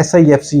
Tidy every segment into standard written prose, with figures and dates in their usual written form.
SIFC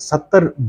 $70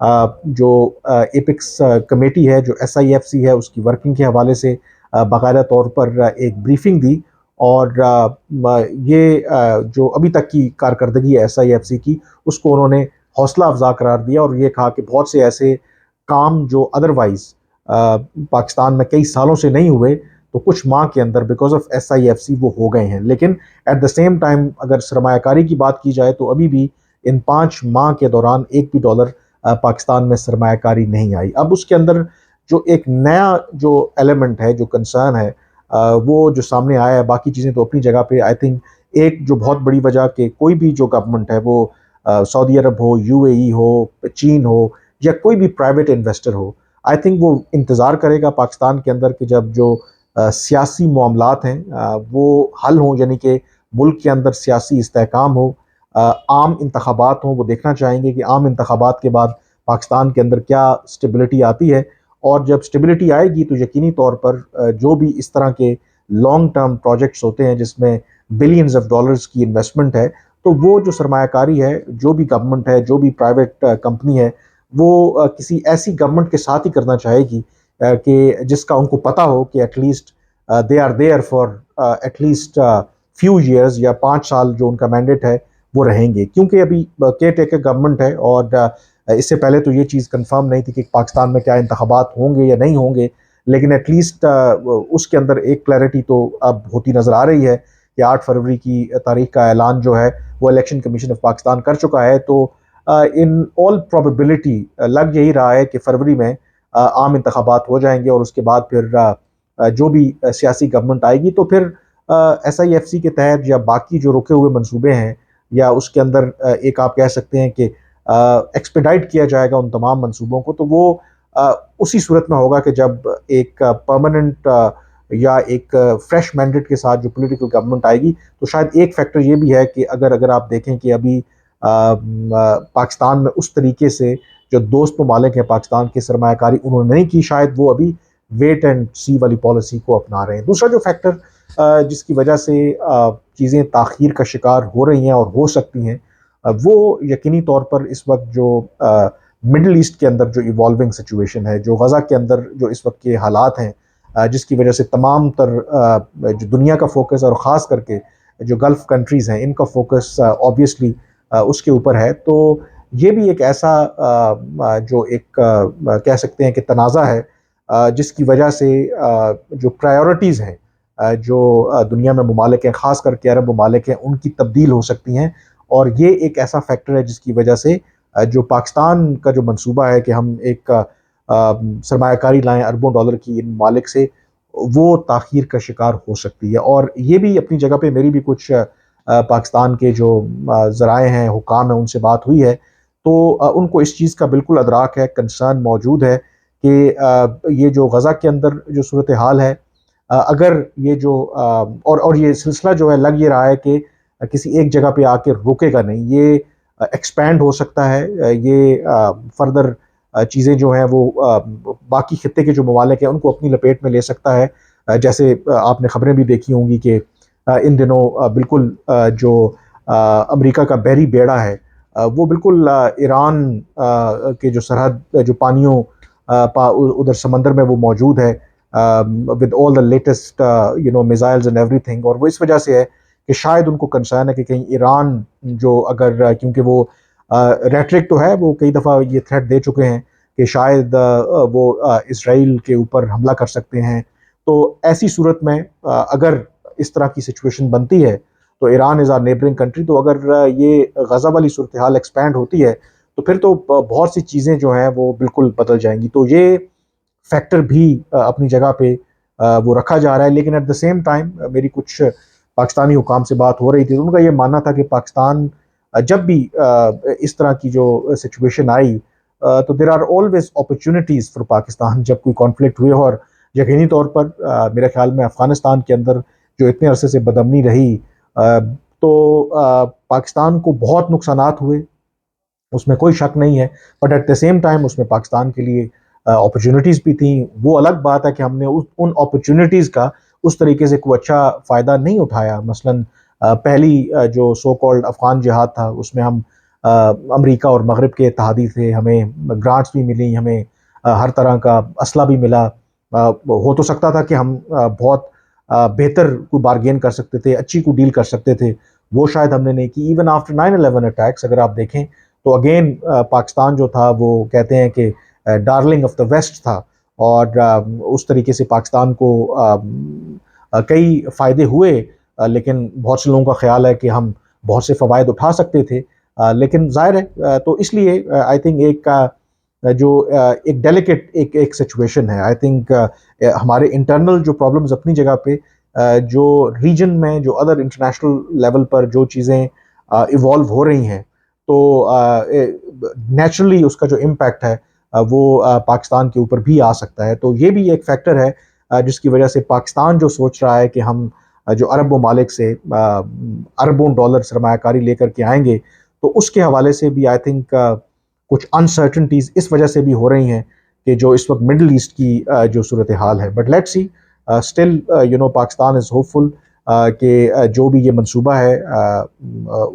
جو apex committee ہے جو SIFC ہے اس کی ورکنگ کے حوالے سے باقاعدہ طور پر ایک بریفنگ دی، اور یہ جو ابھی تک کی کارکردگی ہے SIFC کی اس کو انہوں نے حوصلہ افزا قرار دیا، اور یہ کہا کہ بہت سے ایسے کام جو ادروائز پاکستان میں کئی سالوں سے نہیں ہوئے تو کچھ ماہ کے اندر بیکاز آف SIFC وہ ہو گئے ہیں۔ لیکن ایٹ دا سیم ٹائم اگر سرمایہ کاری کی بات کی جائے تو ابھی بھی ان 5 ماہ کے دوران ایک بھی ڈالر پاکستان میں سرمایہ کاری نہیں آئی۔ اب اس کے اندر جو ایک نیا جو ایلیمنٹ ہے، جو کنسرن ہے، وہ جو سامنے آیا ہے، باقی چیزیں تو اپنی جگہ پہ، آئی تھنک ایک جو بہت بڑی وجہ کہ کوئی بھی جو گورنمنٹ ہے، وہ سعودی عرب ہو، UAE ہو، چین ہو، یا کوئی بھی private investor who, I think وہ انتظار کرے گا پاکستان کے اندر کہ جب جو سیاسی معاملات ہیں وہ حل ہوں، یعنی کہ ملک کے اندر سیاسی استحکام ہو، عام انتخابات ہوں۔ وہ دیکھنا چاہیں گے کہ عام انتخابات کے بعد پاکستان کے اندر کیا سٹیبلٹی آتی ہے، اور جب سٹیبلٹی آئے گی تو یقینی طور پر جو بھی اس طرح کے لانگ ٹرم پروجیکٹس ہوتے ہیں جس میں بلینز آف ڈالرز کی انویسٹمنٹ ہے، تو وہ جو سرمایہ کاری ہے، جو بھی گورنمنٹ ہے، جو بھی پرائیویٹ کمپنی ہے، وہ کسی ایسی گورنمنٹ کے ساتھ ہی کرنا چاہے گی کہ جس کا ان کو پتہ ہو کہ at least they are there for at least few years, یا 5 سال جو ان کا مینڈیٹ ہے وہ رہیں گے، کیونکہ ابھی کیئر ٹیکر گورنمنٹ ہے، اور اس سے پہلے تو یہ چیز کنفرم نہیں تھی کہ پاکستان میں کیا انتخابات ہوں گے یا نہیں ہوں گے، لیکن ایٹ لیسٹ اس کے اندر ایک کلیئرٹی تو اب ہوتی نظر آ رہی ہے کہ 8 فروری کی تاریخ کا اعلان جو ہے وہ الیکشن کمیشن آف پاکستان کر چکا ہے۔ تو ان آل پروبیبلٹی لگ یہی رہا ہے کہ فروری میں عام انتخابات ہو جائیں گے، اور اس کے بعد پھر جو بھی سیاسی گورنمنٹ آئے گی تو پھر SIFC کے تحت یا باقی جو رکے ہوئے منصوبے ہیں، یا اس کے اندر ایک آپ کہہ سکتے ہیں کہ ایکسپیڈائٹ کیا جائے گا ان تمام منصوبوں کو، تو وہ اسی صورت میں ہوگا کہ جب ایک پرماننٹ یا ایک فریش مینڈیٹ کے ساتھ جو پولیٹیکل گورنمنٹ آئے گی۔ تو شاید ایک فیکٹر یہ بھی ہے کہ اگر آپ دیکھیں کہ ابھی پاکستان میں اس طریقے سے جو دوست ممالک ہیں پاکستان کے سرمایہ کاری انہوں نے نہیں کی، شاید وہ ابھی ویٹ اینڈ سی والی پالیسی کو اپنا رہے ہیں۔ دوسرا جو فیکٹر جس کی وجہ سے چیزیں تاخیر کا شکار ہو رہی ہیں اور ہو سکتی ہیں، وہ یقینی طور پر اس وقت جو مڈل ایسٹ کے اندر جو ایوالونگ سچویشن ہے، جو غزہ کے اندر جو اس وقت کے حالات ہیں، جس کی وجہ سے تمام تر جو دنیا کا فوکس، اور خاص کر کے جو گلف کنٹریز ہیں ان کا فوکس آبویسلی اس کے اوپر ہے۔ تو یہ بھی ایک ایسا جو ایک کہہ سکتے ہیں کہ تنازع ہے جس کی وجہ سے جو پرائیورٹیز ہیں جو دنیا میں ممالک ہیں، خاص کر کے عرب ممالک ہیں، ان کی تبدیل ہو سکتی ہیں، اور یہ ایک ایسا فیکٹر ہے جس کی وجہ سے جو پاکستان کا جو منصوبہ ہے کہ ہم ایک سرمایہ کاری لائیں اربوں ڈالر کی ان ممالک سے، وہ تاخیر کا شکار ہو سکتی ہے۔ اور یہ بھی اپنی جگہ پہ میری بھی کچھ پاکستان کے جو ذرائع ہیں، حکام ہیں، ان سے بات ہوئی ہے، تو ان کو اس چیز کا بالکل ادراک ہے، کنسرن موجود ہے کہ یہ جو غزہ کے اندر جو صورتحال ہے، اگر یہ جو اور یہ سلسلہ جو ہے لگ یہ رہا ہے کہ کسی ایک جگہ پہ آ کے رکے گا نہیں، یہ ایکسپینڈ ہو سکتا ہے، یہ فردر چیزیں جو ہیں وہ باقی خطے کے جو ممالک ہیں ان کو اپنی لپیٹ میں لے سکتا ہے۔ جیسے آپ نے خبریں بھی دیکھی ہوں گی کہ ان دنوں بالکل جو امریکہ کا بحری بیڑا ہے وہ بالکل ایران کے جو سرحد جو پانیوں ادھر سمندر میں وہ موجود ہے with all the latest missiles and everything، اور وہ اس وجہ سے ہے کہ شاید ان کو کنسرن ہے کہ کہیں ایران جو اگر کیونکہ وہ ریٹرک تو ہے، وہ کئی دفعہ یہ تھریٹ دے چکے ہیں کہ شاید وہ اسرائیل کے اوپر حملہ کر سکتے ہیں، تو ایسی صورت میں اگر اس طرح کی سچویشن بنتی ہے تو ایران از آر نیبرنگ کنٹری، تو اگر یہ غزہ والی صورتحال ایکسپینڈ ہوتی ہے تو پھر تو بہت سی چیزیں جو ہیں وہ بالکل بدل جائیں گی۔ تو یہ فیکٹر بھی اپنی جگہ پہ وہ رکھا جا رہا ہے، لیکن ایٹ دا سیم ٹائم میری کچھ پاکستانی حکام سے بات ہو رہی تھی، تو ان کا یہ ماننا تھا کہ پاکستان جب بھی اس طرح کی جو سچویشن آئی تو there are always opportunities for Pakistan, جب کوئی کانفلکٹ ہوئے، اور یقینی طور پر میرے خیال میں افغانستان کے اندر جو اتنے عرصے سے بدامنی رہی تو پاکستان کو بہت نقصانات ہوئے، اس میں کوئی شک نہیں ہے، but at the same time اس میں پاکستان کے لیے اپرچونیٹیز بھی تھیں۔ وہ الگ بات ہے کہ ہم نے ان اپرچونیٹیز کا اس طریقے سے کوئی اچھا فائدہ نہیں اٹھایا۔ مثلاً پہلی جو سو کالڈ افغان جہاد تھا، اس میں ہم امریکہ اور مغرب کے اتحادی تھے، ہمیں گرانٹس بھی ملی، ہمیں ہر طرح کا اسلحہ بھی ملا. ہو تو سکتا تھا کہ ہم بہت بہتر کوئی بارگین کر سکتے تھے، اچھی کوئی ڈیل کر سکتے تھے، وہ شاید ہم نے نہیں کی. ایون آفٹر 9/11 اٹیکس اگر آپ دیکھیں تو اگین پاکستان جو تھا وہ کہتے ہیں کہ ڈارلنگ آف دا ویسٹ تھا، اور اس طریقے سے پاکستان کو کئی فائدے ہوئے، لیکن بہت سے لوگوں کا خیال ہے کہ ہم بہت سے فوائد اٹھا سکتے تھے. لیکن ظاہر ہے تو اس لیے آئی تھنک ایک جو ایک ڈیلیکیٹ ایک سچویشن ہے. آئی تھنک ہمارے انٹرنل جو پرابلمز اپنی جگہ پہ، جو ریجن میں جو ادر انٹرنیشنل لیول پر جو چیزیں ایوالو ہو رہی ہیں، تو نیچرلی اس کا جو امپیکٹ ہے وہ پاکستان کے اوپر بھی آ سکتا ہے. تو یہ بھی ایک فیکٹر ہے جس کی وجہ سے پاکستان جو سوچ رہا ہے کہ ہم جو عرب ممالک سے اربوں ڈالر سرمایہ کاری لے کر کے آئیں گے، تو اس کے حوالے سے بھی آئی تھنک کچھ انسرٹنٹیز اس وجہ سے بھی ہو رہی ہیں کہ جو اس وقت مڈل ایسٹ کی جو صورتحال ہے. But let's see still Pakistan is hopeful کہ جو بھی یہ منصوبہ ہے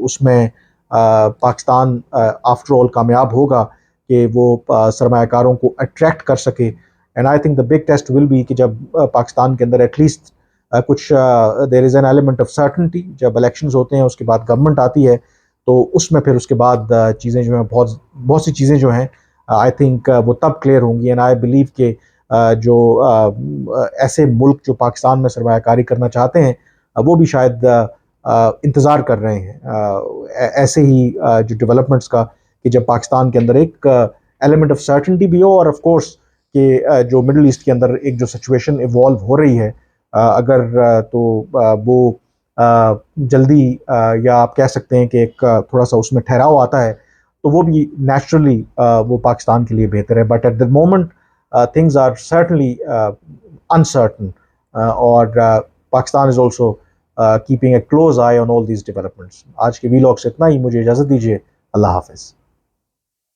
اس میں پاکستان آفٹر آل کامیاب ہوگا کہ وہ سرمایہ کاروں کو اٹریکٹ کر سکے. And I think the big test will be کہ جب پاکستان کے اندر ایٹ لیسٹ کچھ دیر is an element of certainty, جب الیکشنز ہوتے ہیں اس کے بعد گورنمنٹ آتی ہے، تو اس میں پھر اس کے بعد چیزیں جو ہیں بہت سی چیزیں جو ہیں آئی تھنک وہ تب کلیئر ہوں گی. اینڈ آئی بلیو کہ جو ایسے ملک جو پاکستان میں سرمایہ کاری کرنا چاہتے ہیں وہ بھی شاید انتظار کر رہے ہیں ایسے ہی جو ڈیولپمنٹس کا، کہ جب پاکستان کے اندر ایک ایلیمنٹ آف سرٹنٹی بھی ہو، اور آف کورس کہ جو مڈل ایسٹ کے اندر ایک جو سچویشن ایوالو ہو رہی ہے اگر تو وہ جلدی یا آپ کہہ سکتے ہیں کہ ایک تھوڑا سا اس میں ٹھہراؤ آتا ہے، تو وہ بھی نیچرلی وہ پاکستان کے لیے بہتر ہے. But at the moment things are certainly uncertain, اور Pakistan is also keeping a close eye on all these developments. آج کے ویلاگ سے اتنا ہی، مجھے اجازت دیجیے. اللہ حافظ.